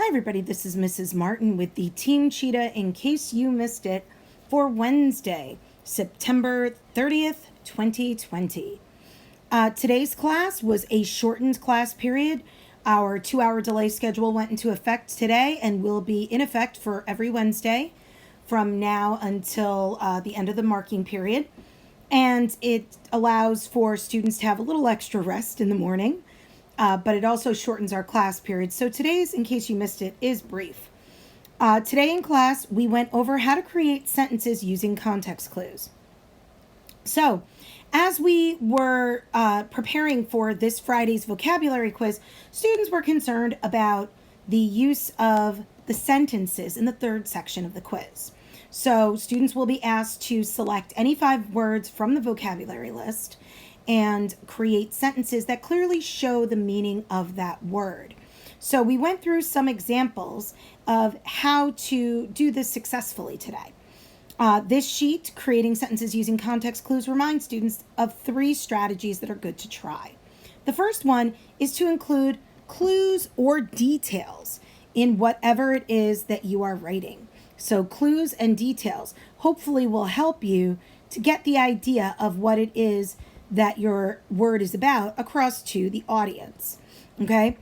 Hi everybody, this is Mrs. Martin with the Team Cheetah in case you missed it for Wednesday, September 30th, 2020. Today's class was a shortened class period. Our 2-hour delay schedule went into effect today and will be in effect for every Wednesday from now until the end of the marking period. And it allows for students to have a little extra rest in the morning. But it also shortens our class period. So today's, in case you missed it, is brief. Today in class, we went over how to create sentences using context clues. So as we were preparing for this Friday's vocabulary quiz, students were concerned about the use of the sentences in the third section of the quiz. So students will be asked to select any 5 words from the vocabulary list and create sentences that clearly show the meaning of that word. So we went through some examples of how to do this successfully today. This sheet, creating sentences using context clues, reminds students of 3 strategies that are good to try. The first one is to include clues or details in whatever it is that you are writing. So clues and details hopefully will help you to get the idea of what it is that your word is about across to the audience. Okay.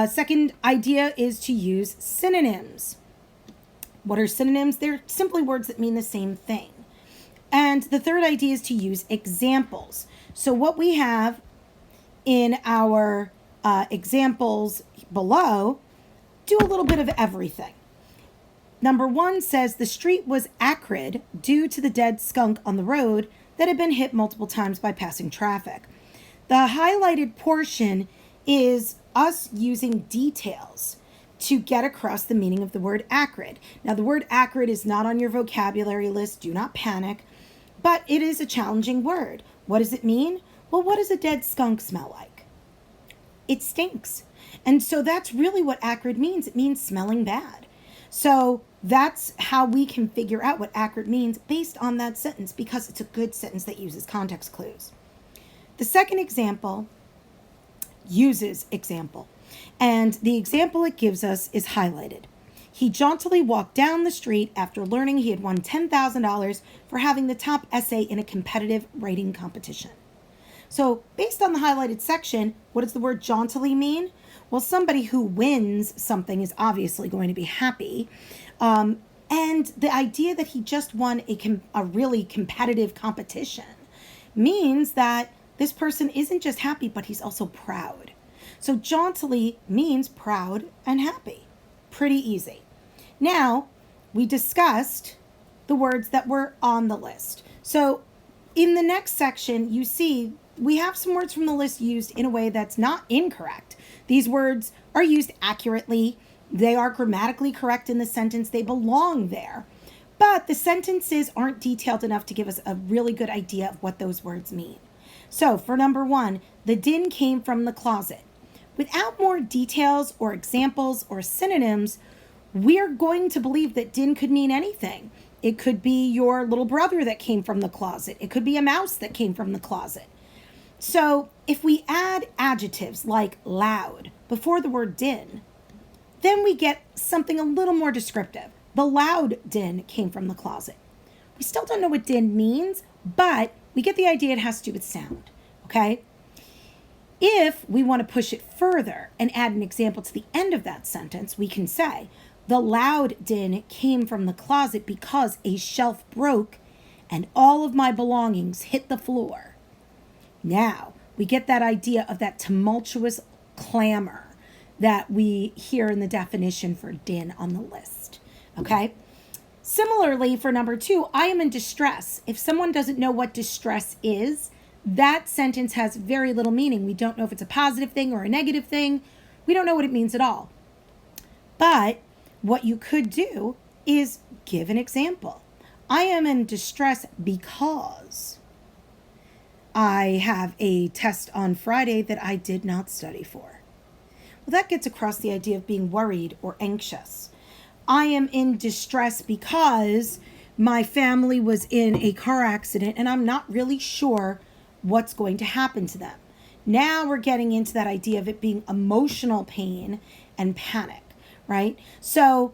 Second idea is to use synonyms. What are synonyms? They're simply words that mean the same thing. And the third idea is to use examples. So what we have in our examples below do a little bit of everything. Number 1 says the street was acrid due to the dead skunk on the road that had been hit multiple times by passing traffic. The highlighted portion is us using details to get across the meaning of the word acrid. Now, the word acrid is not on your vocabulary list. Do not panic. But it is a challenging word. What does it mean? Well, what does a dead skunk smell like? It stinks. And so that's really what acrid means. It means smelling bad. So that's how we can figure out what acrid means based on that sentence, because it's a good sentence that uses context clues. The second example uses example, and the example it gives us is highlighted. He jauntily walked down the street after learning he had won $10,000 for having the top essay in a competitive writing competition. So based on the highlighted section, what does the word jauntily mean? Well, somebody who wins something is obviously going to be happy. And the idea that he just won a really competitive competition means that this person isn't just happy, but he's also proud. So jauntily means proud and happy. Pretty easy. Now, we discussed the words that were on the list. So in the next section, you see we have some words from the list used in a way that's not incorrect. These words are used accurately. They are grammatically correct in the sentence. They belong there. But the sentences aren't detailed enough to give us a really good idea of what those words mean. So for number 1, the din came from the closet. Without more details or examples or synonyms, we're going to believe that din could mean anything. It could be your little brother that came from the closet. It could be a mouse that came from the closet. So if we add adjectives like loud before the word din, then we get something a little more descriptive. The loud din came from the closet. We still don't know what din means, but we get the idea it has to do with sound, okay? If we want to push it further and add an example to the end of that sentence, we can say, the loud din came from the closet because a shelf broke and all of my belongings hit the floor. Now, we get that idea of that tumultuous clamor that we hear in the definition for din on the list, okay? Similarly, for number 2, I am in distress. If someone doesn't know what distress is, that sentence has very little meaning. We don't know if it's a positive thing or a negative thing. We don't know what it means at all. But what you could do is give an example. I am in distress because I have a test on Friday that I did not study for. Well, that gets across the idea of being worried or anxious. I am in distress because my family was in a car accident and I'm not really sure what's going to happen to them. Now we're getting into that idea of it being emotional pain and panic, right? So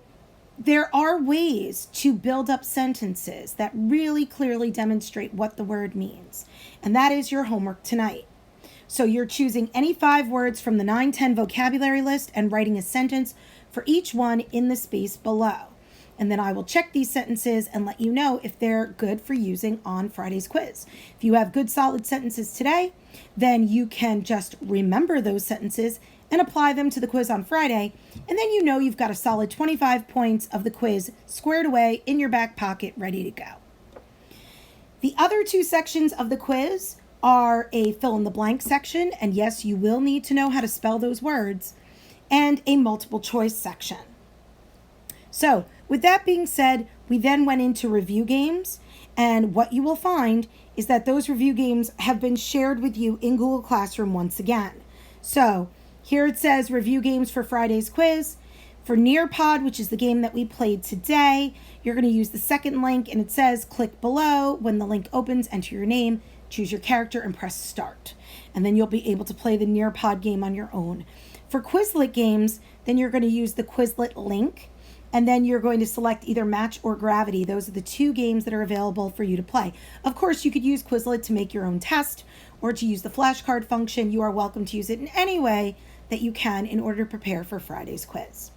there are ways to build up sentences that really clearly demonstrate what the word means. And that is your homework tonight. So you're choosing any 5 words from the 9-10 vocabulary list and writing a sentence for each one in the space below. And then I will check these sentences and let you know if they're good for using on Friday's quiz. If you have good solid sentences today, then you can just remember those sentences and apply them to the quiz on Friday. And then you know you've got a solid 25 points of the quiz squared away in your back pocket, ready to go. The other 2 sections of the quiz are a fill in the blank section, and yes, you will need to know how to spell those words, and a multiple choice section. So with that being said, we then went into review games, and what you will find is that those review games have been shared with you in Google Classroom once again. So here it says review games for Friday's quiz. For Nearpod, which is the game that we played today, you're going to use the second link, and it says click below. When the link opens, enter your name, choose your character, and press start. And then you'll be able to play the Nearpod game on your own. For Quizlet games, then you're going to use the Quizlet link, and then you're going to select either Match or Gravity. Those are the 2 games that are available for you to play. Of course, you could use Quizlet to make your own test or to use the flashcard function. You are welcome to use it in any way that you can in order to prepare for Friday's quiz.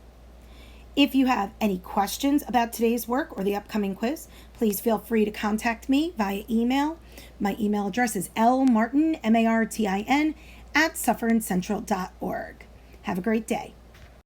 If you have any questions about today's work or the upcoming quiz, please feel free to contact me via email. My email address is lmartin, MARTIN, @sufferancentral.org. Have a great day.